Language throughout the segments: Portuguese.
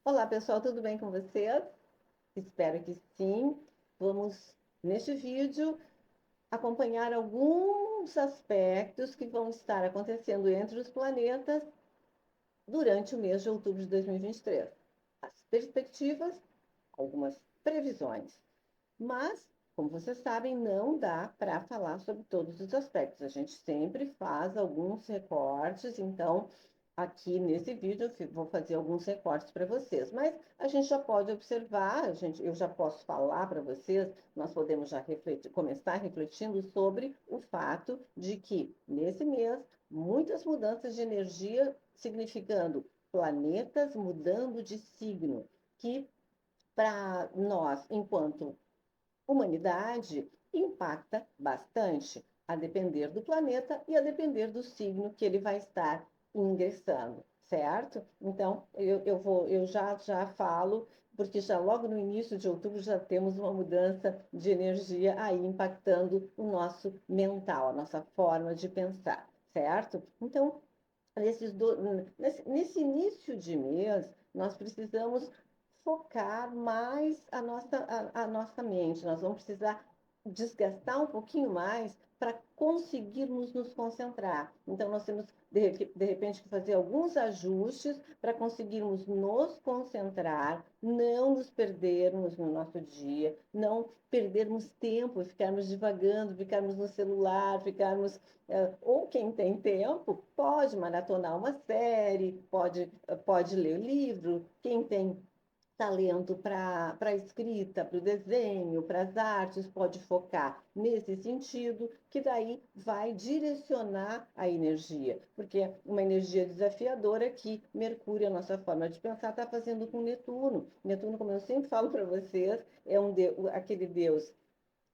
Olá, pessoal, tudo bem com vocês? Espero que sim. Vamos, neste vídeo, acompanhar alguns aspectos que vão estar acontecendo entre os planetas durante o mês de outubro de 2023. As perspectivas, algumas previsões. Mas, como vocês sabem, não dá para falar sobre todos os aspectos. A gente sempre faz alguns recortes, então aqui nesse vídeo eu vou fazer alguns recortes para vocês. Mas a gente já pode observar, eu já posso falar para vocês, nós podemos já começar refletindo sobre o fato de que nesse mês muitas mudanças de energia, significando planetas mudando de signo, que para nós, enquanto humanidade, impacta bastante, a depender do planeta e a depender do signo que ele vai estar ingressando, certo? Então, eu já falo, porque já logo no início de outubro já temos uma mudança de energia aí impactando o nosso mental, a nossa forma de pensar, certo? Então, nesse início de mês, nós precisamos focar mais a nossa mente. Nós vamos precisar desgastar um pouquinho mais para conseguirmos nos concentrar. Então, nós temos, de repente, que fazer alguns ajustes para conseguirmos nos concentrar, não nos perdermos no nosso dia, não perdermos tempo, ficarmos divagando, ficarmos no celular, ficarmos ou quem tem tempo pode maratonar uma série, pode ler livro, quem tem talento para a escrita, para o desenho, para as artes, pode focar nesse sentido, que daí vai direcionar a energia, porque é uma energia desafiadora que Mercúrio, a nossa forma de pensar, está fazendo com Netuno. Netuno, como eu sempre falo para vocês, é aquele Deus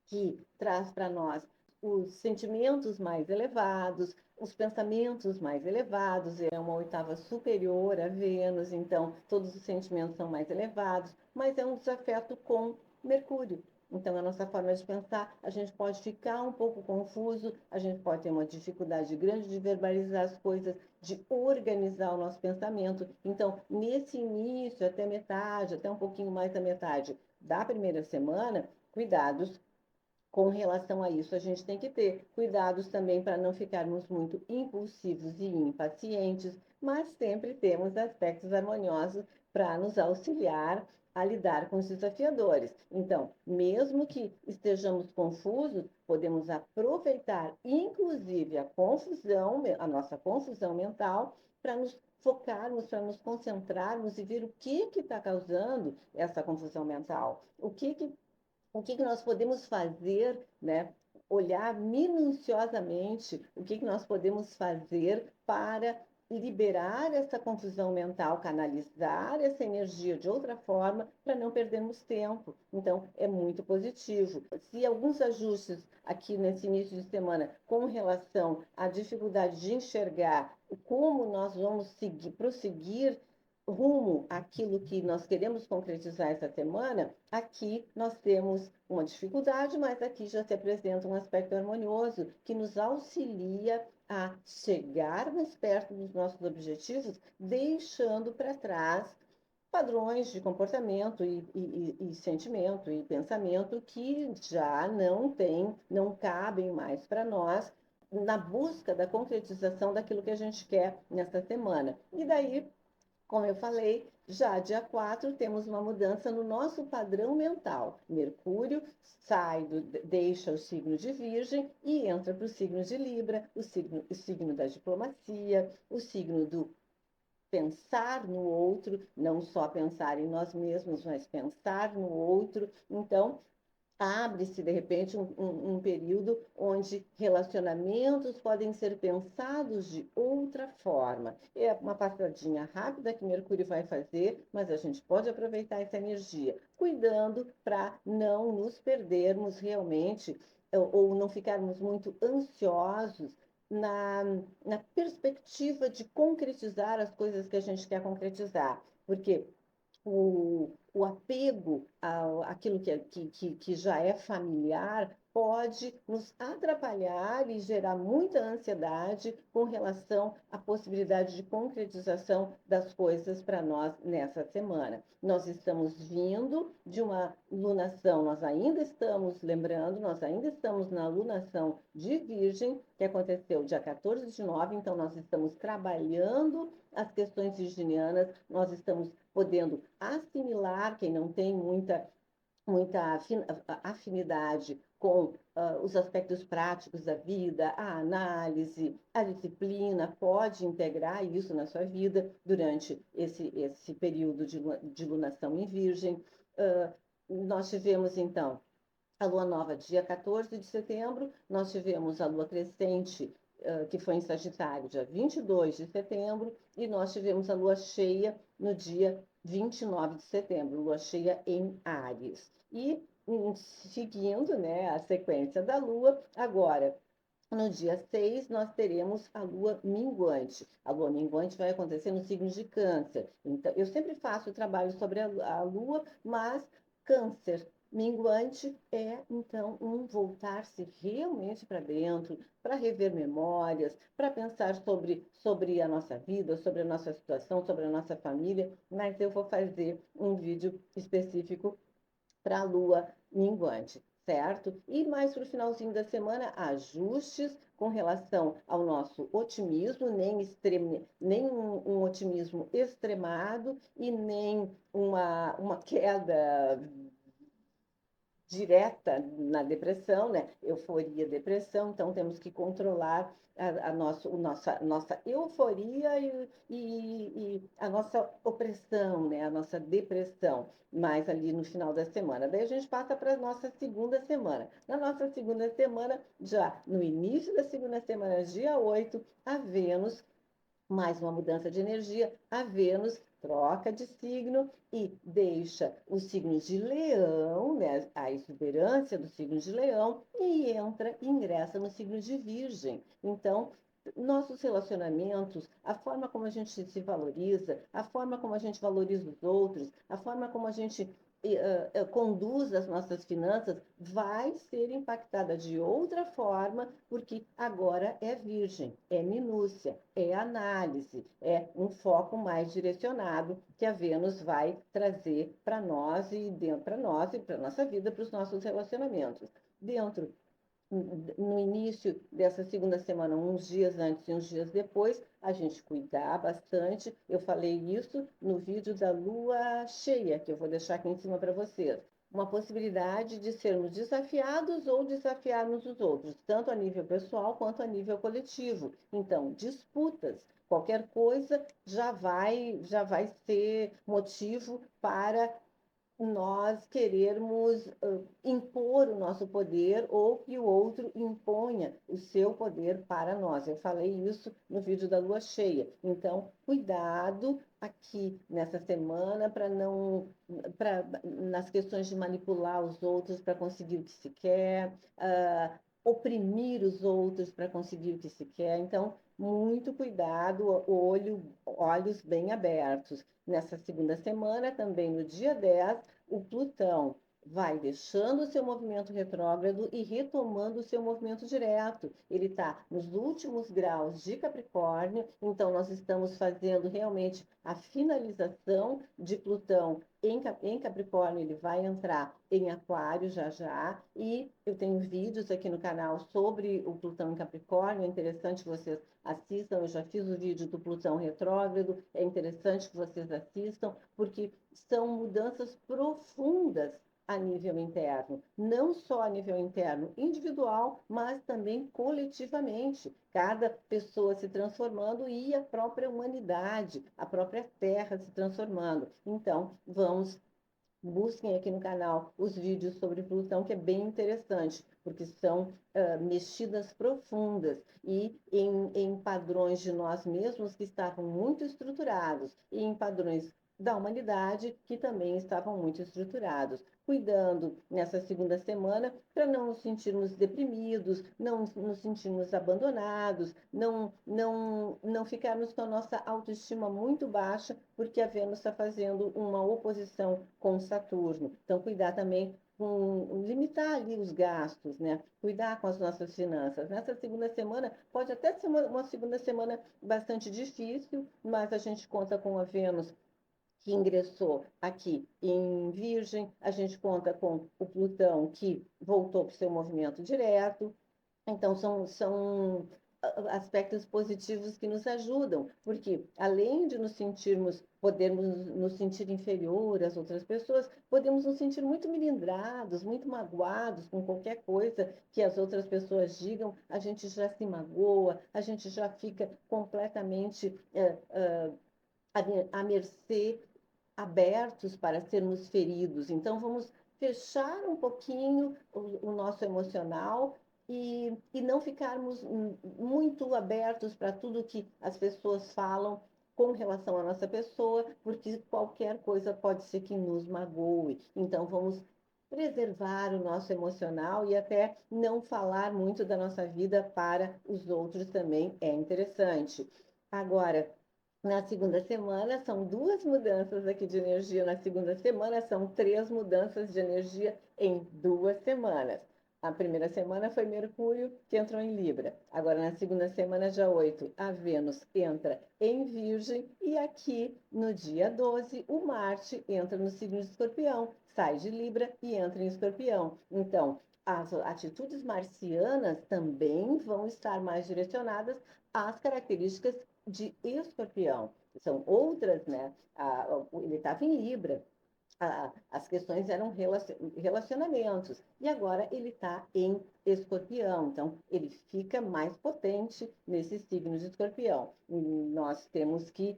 que traz para nós os sentimentos mais elevados, os pensamentos mais elevados, é uma oitava superior a Vênus, então todos os sentimentos são mais elevados, mas é um desafeto com Mercúrio. Então, a nossa forma de pensar, a gente pode ficar um pouco confuso, a gente pode ter uma dificuldade grande de verbalizar as coisas, de organizar o nosso pensamento. Então, nesse início, até metade, até um pouquinho mais da metade da primeira semana, cuidados com relação a isso. A gente tem que ter cuidados também para não ficarmos muito impulsivos e impacientes, mas sempre temos aspectos harmoniosos para nos auxiliar a lidar com os desafiadores. Então, mesmo que estejamos confusos, podemos aproveitar, inclusive, a nossa confusão mental, para nos focarmos, para nos concentrarmos e ver o que está causando essa confusão mental. O que nós podemos fazer, né? Olhar minuciosamente o que nós podemos fazer para liberar essa confusão mental, canalizar essa energia de outra forma para não perdermos tempo. Então, é muito positivo. Se alguns ajustes aqui nesse início de semana com relação à dificuldade de enxergar como nós vamos prosseguir rumo àquilo que nós queremos concretizar essa semana, aqui nós temos uma dificuldade, mas aqui já se apresenta um aspecto harmonioso que nos auxilia a chegar mais perto dos nossos objetivos, deixando para trás padrões de comportamento e sentimento e pensamento que já não cabem mais para nós na busca da concretização daquilo que a gente quer nessa semana. E daí, como eu falei, já dia 4 temos uma mudança no nosso padrão mental. Mercúrio deixa o signo de Virgem e entra para o signo de Libra, o signo da diplomacia, o signo do pensar no outro, não só pensar em nós mesmos, mas pensar no outro. Então, abre-se, de repente, um período onde relacionamentos podem ser pensados de outra forma. É uma passadinha rápida que Mercúrio vai fazer, mas a gente pode aproveitar essa energia, cuidando para não nos perdermos realmente ou não ficarmos muito ansiosos na, na perspectiva de concretizar as coisas que a gente quer concretizar. Porque o apego àquilo que já é familiar pode nos atrapalhar e gerar muita ansiedade com relação à possibilidade de concretização das coisas para nós nessa semana. Nós estamos vindo de uma lunação, nós ainda estamos, lembrando, nós ainda estamos na lunação de Virgem, que aconteceu dia 14 de nove, então nós estamos trabalhando as questões virginianas, nós estamos podendo assimilar, quem não tem muita afinidade com os aspectos práticos da vida, a análise, a disciplina, pode integrar isso na sua vida durante esse período de lunação em Virgem. Nós tivemos, então, a lua nova dia 14 de setembro, nós tivemos a lua crescente, que foi em Sagitário, dia 22 de setembro, e nós tivemos a lua cheia no dia 29 de setembro, lua cheia em Áries. E seguindo, né, a sequência da lua, agora no dia 6, nós teremos a lua minguante. A lua minguante vai acontecer no signo de Câncer. Então, eu sempre faço o trabalho sobre a lua, mas Câncer minguante é, então, um voltar-se realmente para dentro, para rever memórias, para pensar sobre a nossa vida, sobre a nossa situação, sobre a nossa família. Mas eu vou fazer um vídeo específico para a lua minguante, certo? E mais para o finalzinho da semana, ajustes com relação ao nosso otimismo, nem um otimismo extremado e nem uma queda direta na depressão, né? Euforia, depressão, então temos que controlar nossa euforia e a nossa opressão, né? A nossa depressão, mais ali no final da semana. Daí a gente passa para a nossa segunda semana. Na nossa segunda semana, já no início da segunda semana, dia 8, a Vênus mais uma mudança de energia, a Vênus troca de signo e deixa os signos de Leão, né, a exuberância do signo de Leão, e ingressa no signo de Virgem. Então, nossos relacionamentos, a forma como a gente se valoriza, a forma como a gente valoriza os outros, a forma como a gente conduz as nossas finanças vai ser impactada de outra forma, porque agora é virgem, é minúcia, é análise, é um foco mais direcionado que a Vênus vai trazer para nós e dentro para nós e para nossa vida, para os nossos relacionamentos. Dentro no início dessa segunda semana, uns dias antes e uns dias depois, a gente cuidar bastante. Eu falei isso no vídeo da lua cheia, que eu vou deixar aqui em cima para vocês. Uma possibilidade de sermos desafiados ou desafiarmos os outros, tanto a nível pessoal quanto a nível coletivo. Então, disputas, qualquer coisa já vai ser motivo para nós querermos impor o nosso poder ou que o outro imponha o seu poder para nós. Eu falei isso no vídeo da lua cheia. Então, cuidado aqui nessa semana para não nas questões de manipular os outros para conseguir o que se quer, oprimir os outros para conseguir o que se quer. Então, muito cuidado, olhos bem abertos. Nessa segunda semana, também no dia 10, o Plutão vai deixando o seu movimento retrógrado e retomando o seu movimento direto. Ele está nos últimos graus de Capricórnio, então nós estamos fazendo realmente a finalização de Plutão em Capricórnio. Ele vai entrar em Aquário já já, e eu tenho vídeos aqui no canal sobre o Plutão em Capricórnio. É interessante que vocês assistam. Eu já fiz o vídeo do Plutão retrógrado, é interessante que vocês assistam, porque são mudanças profundas a nível interno, não só a nível interno individual, mas também coletivamente, cada pessoa se transformando e a própria humanidade, a própria Terra se transformando. Então, busquem aqui no canal os vídeos sobre Plutão, que é bem interessante, porque são mexidas profundas e em padrões de nós mesmos que estavam muito estruturados e em padrões da humanidade que também estavam muito estruturados. Cuidando nessa segunda semana para não nos sentirmos deprimidos, não nos sentirmos abandonados, não ficarmos com a nossa autoestima muito baixa, porque a Vênus está fazendo uma oposição com Saturno. Então, cuidar também limitar ali os gastos, né? Cuidar com as nossas finanças. Nessa segunda semana, pode até ser uma segunda semana bastante difícil, mas a gente conta com a Vênus que ingressou aqui em Virgem, a gente conta com o Plutão que voltou para o seu movimento direto. Então, são aspectos positivos que nos ajudam, porque além de nos sentirmos, podermos nos sentir inferior às outras pessoas, podemos nos sentir muito melindrados, muito magoados com qualquer coisa que as outras pessoas digam, a gente já se magoa, a gente já fica completamente à mercê, abertos para sermos feridos. Então, vamos fechar um pouquinho o nosso emocional e não ficarmos muito abertos para tudo que as pessoas falam com relação à nossa pessoa, porque qualquer coisa pode ser que nos magoe. Então, vamos preservar o nosso emocional e até não falar muito da nossa vida para os outros também é interessante. Agora, na segunda semana, são duas mudanças aqui de energia. Na segunda semana, são três mudanças de energia em 2 semanas. A primeira semana foi Mercúrio, que entrou em Libra. Agora, na segunda semana, dia 8, a Vênus entra em Virgem. E aqui, no dia 12, o Marte entra no signo de Escorpião, sai de Libra e entra em Escorpião. Então, as atitudes marcianas também vão estar mais direcionadas às características de Escorpião. São outras, né? Ele estava em Libra, as questões eram relacionamentos, e agora ele está em Escorpião, então ele fica mais potente nesse signo de Escorpião. E nós temos que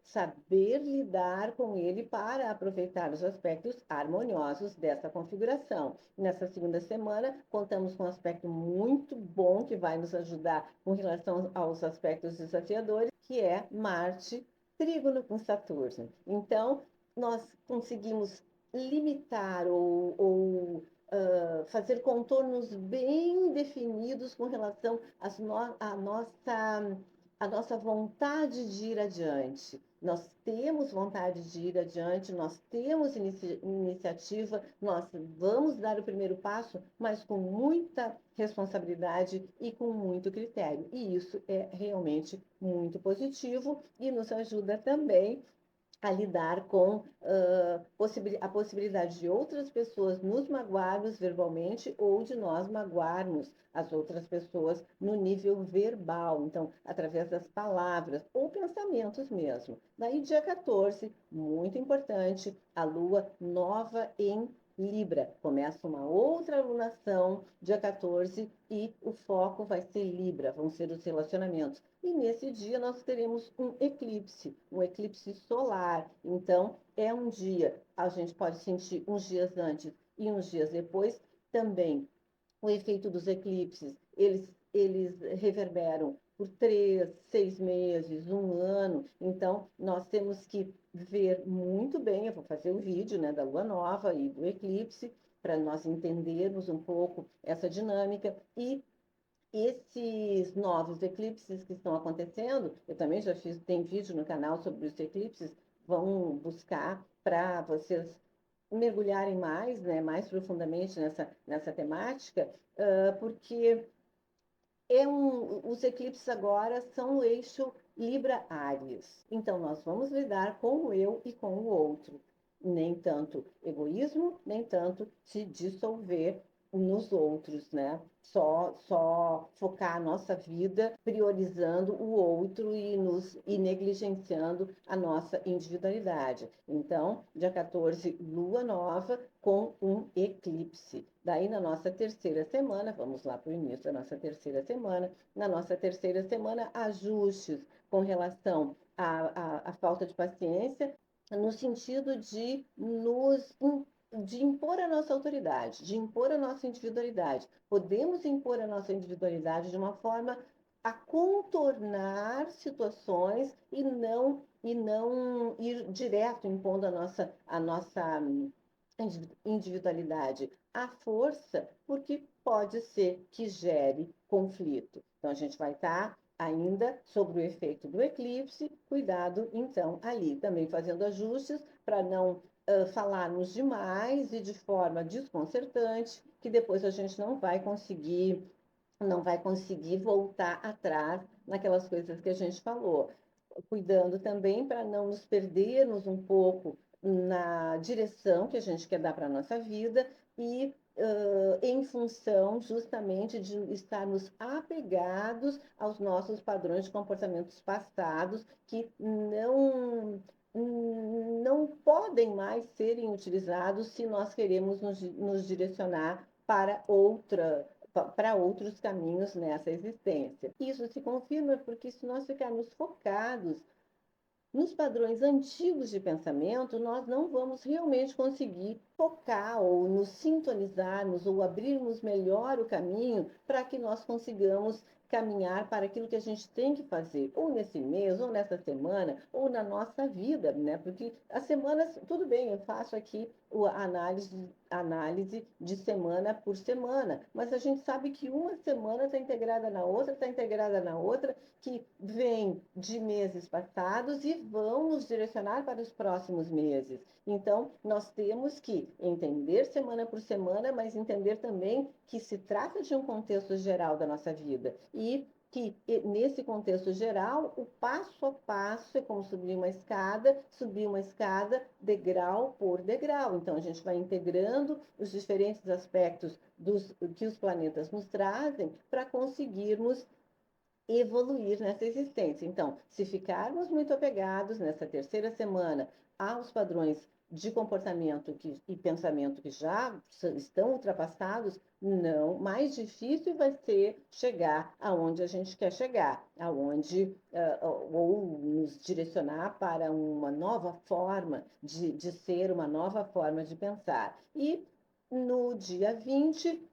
saber lidar com ele para aproveitar os aspectos harmoniosos dessa configuração. Nessa segunda semana, contamos com um aspecto muito bom que vai nos ajudar com relação aos aspectos desafiadores, que é Marte trígono com Saturno. Então, nós conseguimos limitar ou fazer contornos bem definidos com relação à nossa vontade de ir adiante. Nós temos vontade de ir adiante, nós temos iniciativa, nós vamos dar o primeiro passo, mas com muita responsabilidade e com muito critério. E isso é realmente muito positivo e nos ajuda também a lidar com a possibilidade de outras pessoas nos magoarmos verbalmente ou de nós magoarmos as outras pessoas no nível verbal, então, através das palavras ou pensamentos mesmo. Daí, dia 14, muito importante, a lua nova em Libra. Começa uma outra alunação, dia 14, e o foco vai ser Libra, vão ser os relacionamentos. E nesse dia nós teremos um eclipse solar. Então, é um dia, a gente pode sentir uns dias antes e uns dias depois também o efeito dos eclipses, eles reverberam por 3, 6 meses, um ano. Então, nós temos que ver muito bem. Eu vou fazer o vídeo, né, da lua nova e do eclipse, para nós entendermos um pouco essa dinâmica. E esses novos eclipses que estão acontecendo, eu também já fiz, tem vídeo no canal sobre os eclipses, vão buscar para vocês mergulharem mais, né, mais profundamente nessa temática, porque os eclipses agora são o eixo Libra-Áries. Então, nós vamos lidar com o eu e com o outro. Nem tanto egoísmo, nem tanto se dissolver nos outros, né? Só focar a nossa vida priorizando o outro e negligenciando a nossa individualidade. Então, dia 14, lua nova com um eclipse. Daí, na nossa terceira semana, vamos lá para o início da nossa terceira semana. Na nossa terceira semana, ajustes com relação à falta de paciência, no sentido de impor a nossa autoridade, de impor a nossa individualidade. Podemos impor a nossa individualidade de uma forma a contornar situações e não ir direto impondo a nossa individualidade à força, porque pode ser que gere conflito. Então, a gente vai estar ainda sobre o efeito do eclipse, cuidado, então, ali também fazendo ajustes para não falarmos demais e de forma desconcertante, que depois a gente não vai conseguir voltar atrás naquelas coisas que a gente falou. Cuidando também para não nos perdermos um pouco na direção que a gente quer dar para a nossa vida e em função justamente de estarmos apegados aos nossos padrões de comportamentos passados que não podem mais serem utilizados se nós queremos nos direcionar para outros caminhos nessa existência. Isso se confirma porque se nós ficarmos focados nos padrões antigos de pensamento, nós não vamos realmente conseguir focar ou nos sintonizarmos ou abrirmos melhor o caminho para que nós consigamos caminhar para aquilo que a gente tem que fazer, ou nesse mês, ou nessa semana, ou na nossa vida, né? Porque as semanas, tudo bem, eu faço aqui a análise de semana por semana, mas a gente sabe que uma semana está integrada na outra, que vem de meses passados e vão nos direcionar para os próximos meses. Então, nós temos que entender semana por semana, mas entender também que se trata de um contexto geral da nossa vida e que nesse contexto geral, o passo a passo é como subir uma escada degrau por degrau. Então, a gente vai integrando os diferentes aspectos que os planetas nos trazem para conseguirmos evoluir nessa existência. Então, se ficarmos muito apegados nessa terceira semana aos padrões de comportamento e pensamento que já estão ultrapassados, não, mais difícil vai ser chegar aonde a gente quer chegar, aonde ou nos direcionar para uma nova forma de ser, uma nova forma de pensar. E no dia 20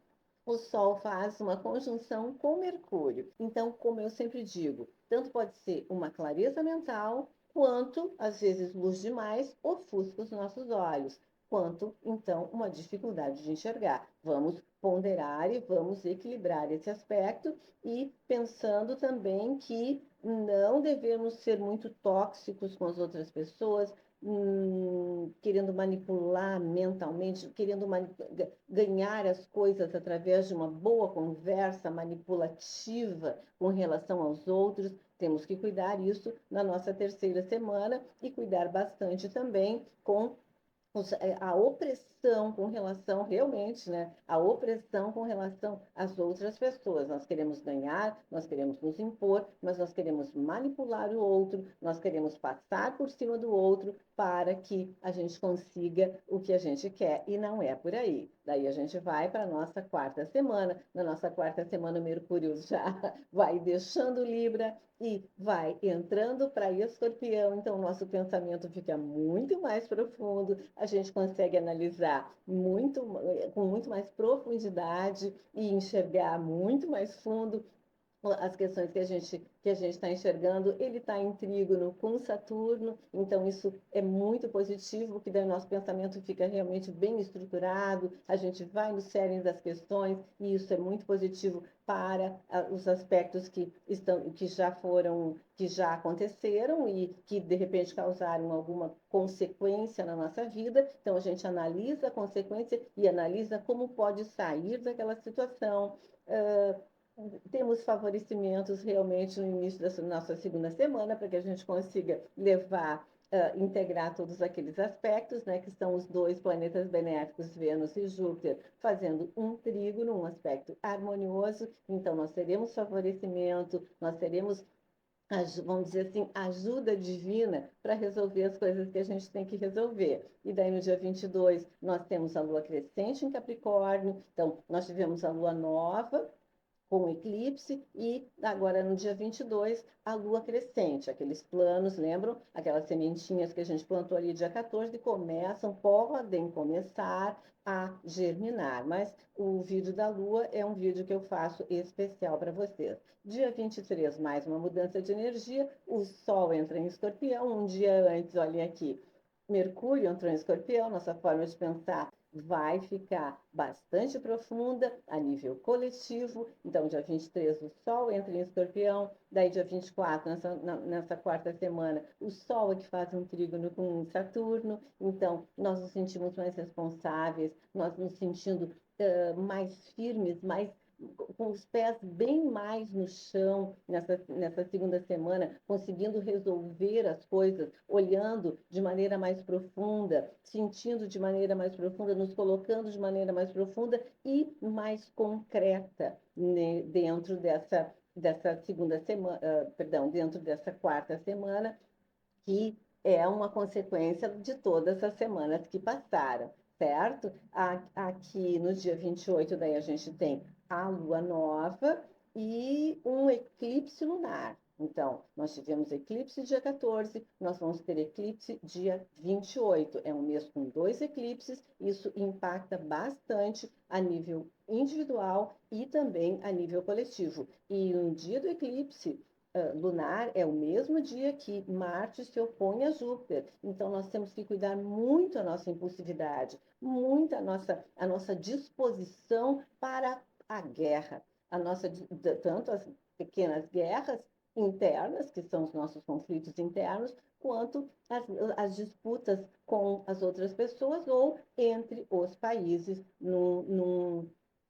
o Sol faz uma conjunção com Mercúrio. Então, como eu sempre digo, tanto pode ser uma clareza mental, quanto, às vezes, luz demais ofusca os nossos olhos, quanto, então, uma dificuldade de enxergar. Vamos ponderar e vamos equilibrar esse aspecto e pensando também que não devemos ser muito tóxicos com as outras pessoas, querendo manipular mentalmente, querendo ganhar as coisas através de uma boa conversa manipulativa com relação aos outros. Temos que cuidar isso na nossa terceira semana e cuidar bastante também com a opressão com relação, realmente, né? A opressão com relação às outras pessoas. Nós queremos ganhar, nós queremos nos impor, mas nós queremos manipular o outro, nós queremos passar por cima do outro para que a gente consiga o que a gente quer, e não é por aí. Daí a gente vai para a nossa quarta semana. Na nossa quarta semana, o Mercúrio já vai deixando Libra e vai entrando para Escorpião, então o nosso pensamento fica muito mais profundo, a gente consegue analisar com muito mais profundidade e enxergar muito mais fundo as questões que a gente está enxergando. Ele está em trígono com Saturno, então isso é muito positivo, porque daí o nosso pensamento fica realmente bem estruturado, a gente vai no cerne das questões, e isso é muito positivo para os aspectos que já aconteceram e que de repente causaram alguma consequência na nossa vida. Então a gente analisa a consequência e analisa como pode sair daquela situação. Temos favorecimentos realmente no início da nossa segunda semana, para que a gente consiga integrar todos aqueles aspectos, né, que são os dois planetas benéficos, Vênus e Júpiter, fazendo um trígono, um aspecto harmonioso. Então, nós teremos favorecimento, nós teremos, vamos dizer assim, ajuda divina para resolver as coisas que a gente tem que resolver. E daí, no dia 22, nós temos a lua crescente em Capricórnio, então, nós tivemos a lua nova, com o eclipse, e agora no dia 22, a lua crescente. Aqueles planos, lembram? Aquelas sementinhas que a gente plantou ali dia 14 podem começar a germinar. Mas o vídeo da lua é um vídeo que eu faço especial para vocês. Dia 23, mais uma mudança de energia, o Sol entra em Escorpião, um dia antes, olhem aqui, Mercúrio entrou em Escorpião, nossa forma de pensar vai ficar bastante profunda a nível coletivo. Então, dia 23, o Sol entra em Escorpião, daí dia 24, nessa quarta semana, o Sol é que faz um trígono com Saturno, então nós nos sentimos mais responsáveis, nós nos sentindo mais firmes, mais com os pés bem mais no chão nessa segunda semana, conseguindo resolver as coisas, olhando de maneira mais profunda, sentindo de maneira mais profunda, nos colocando de maneira mais profunda e mais concreta, né, dentro dessa segunda semana, perdão, dentro dessa quarta semana, que é uma consequência de todas as semanas que passaram, certo? Aqui no dia 28, daí a gente tem a lua nova e um eclipse lunar. Então, nós tivemos eclipse dia 14, nós vamos ter eclipse dia 28. É um mês com dois eclipses, isso impacta bastante a nível individual e também a nível coletivo. E no dia do eclipse, lunar é o mesmo dia que Marte se opõe a Júpiter. Então, nós temos que cuidar muito a nossa impulsividade, muito a nossa disposição para a guerra. A nossa, tanto as pequenas guerras internas, que são os nossos conflitos internos, quanto as disputas com as outras pessoas ou entre os países no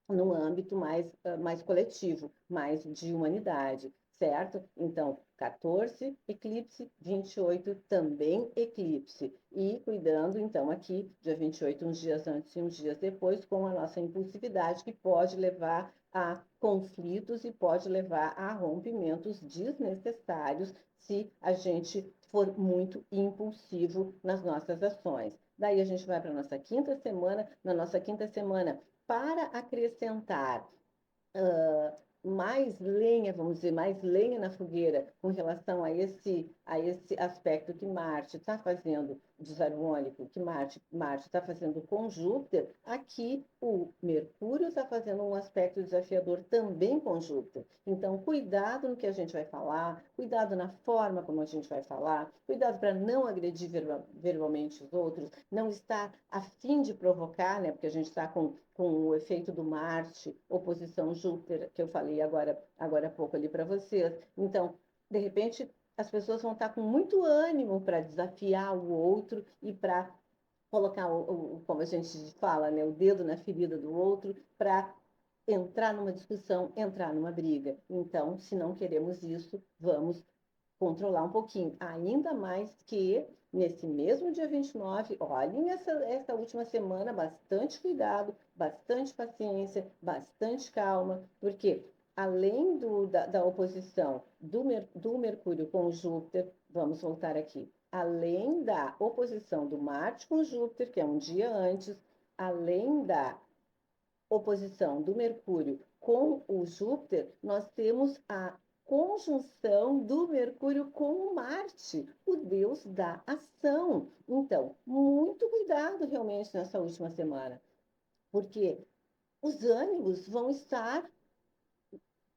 âmbito mais coletivo, mais de humanidade, certo? Então, 14, eclipse, 28, também eclipse. E cuidando, então, aqui, dia 28, uns dias antes e uns dias depois, com a nossa impulsividade, que pode levar a conflitos e pode levar a rompimentos desnecessários se a gente for muito impulsivo nas nossas ações. Daí a gente vai para a nossa quinta semana. Na nossa quinta semana, para acrescentar mais lenha, vamos dizer, mais lenha na fogueira com relação a esse aspecto que Marte está fazendo desarmônico, que Marte está fazendo com Júpiter, aqui o Mercúrio está fazendo um aspecto desafiador também com Júpiter. Então, cuidado no que a gente vai falar, cuidado na forma como a gente vai falar, cuidado para não agredir verbalmente os outros, não estar a fim de provocar, né? Porque a gente está com o efeito do Marte, oposição Júpiter, que eu falei agora há pouco ali para vocês. Então, de repente, as pessoas vão estar com muito ânimo para desafiar o outro e para colocar, como a gente fala, né, o dedo na ferida do outro, para entrar numa discussão, entrar numa briga. Então, se não queremos isso, vamos controlar um pouquinho. Ainda mais que nesse mesmo dia 29, olhem essa última semana, bastante cuidado, bastante paciência, bastante calma, porque além da oposição do Mercúrio com Júpiter, vamos voltar aqui, além da oposição do Marte com Júpiter, que é um dia antes, além da oposição do Mercúrio com o Júpiter, nós temos a conjunção do Mercúrio com o Marte, o deus da ação. Então, muito cuidado realmente nessa última semana, porque os ânimos vão estar,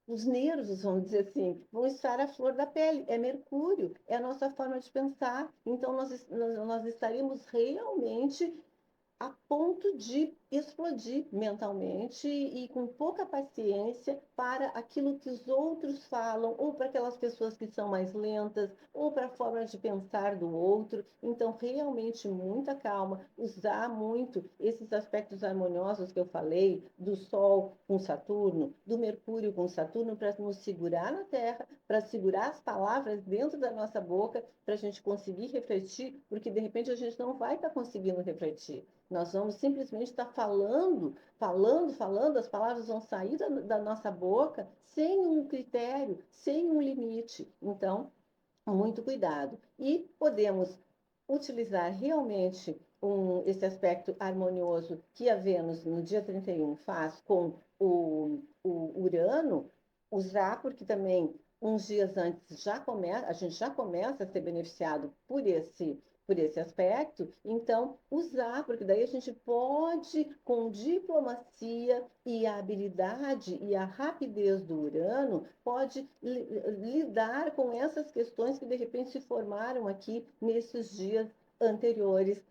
os nervos, vamos dizer assim, vão estar à flor da pele. É Mercúrio, é a nossa forma de pensar. Então, nós estaremos realmente a ponto de explodir mentalmente e com pouca paciência para aquilo que os outros falam, ou para aquelas pessoas que são mais lentas, ou para a forma de pensar do outro. Então, realmente, muita calma, usar muito esses aspectos harmoniosos que eu falei, do Sol com Saturno, do Mercúrio com Saturno, para nos segurar na Terra, para segurar as palavras dentro da nossa boca, para a gente conseguir refletir, porque de repente a gente não vai estar conseguindo refletir. Nós vamos simplesmente estar falando, falando, falando, as palavras vão sair da nossa boca sem um critério, sem um limite. Então, muito cuidado. E podemos utilizar realmente esse aspecto harmonioso que a Vênus, no dia 31 faz com o Urano, usar, porque também uns dias antes a gente já começa a ser beneficiado por esse aspecto, então usar, porque daí a gente pode, com diplomacia e a habilidade e a rapidez do Urano, pode lidar com essas questões que de repente se formaram aqui nesses dias anteriores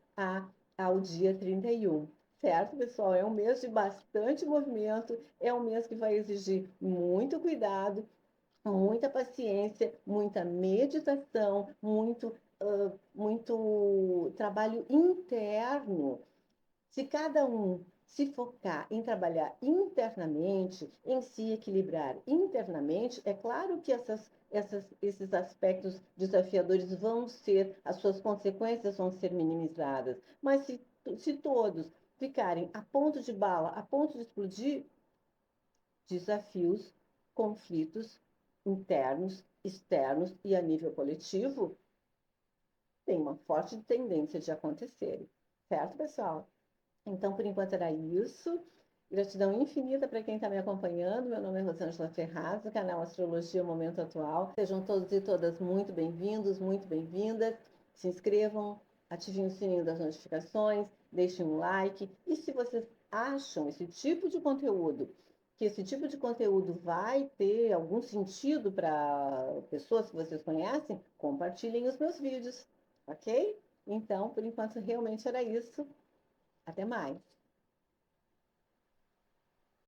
ao dia 31, certo, pessoal? É um mês de bastante movimento, é um mês que vai exigir muito cuidado, muita paciência, muita meditação, muito trabalho interno. Se cada um se focar em trabalhar internamente, em se equilibrar internamente, é claro que esses aspectos desafiadores vão ser, as suas consequências vão ser minimizadas. Mas se todos ficarem a ponto de bala, a ponto de explodir, desafios, conflitos internos, externos e a nível coletivo, tem uma forte tendência de acontecerem. Certo, pessoal? Então, por enquanto era isso. Gratidão infinita para quem está me acompanhando. Meu nome é Rosângela Ferraz, do canal Astrologia Momento Atual. Sejam todos e todas muito bem-vindos, muito bem-vindas. Se inscrevam, ativem o sininho das notificações, deixem um like. E se vocês acham que esse tipo de conteúdo vai ter algum sentido para pessoas que vocês conhecem, compartilhem os meus vídeos, ok? Então, por enquanto, realmente era isso. Até mais.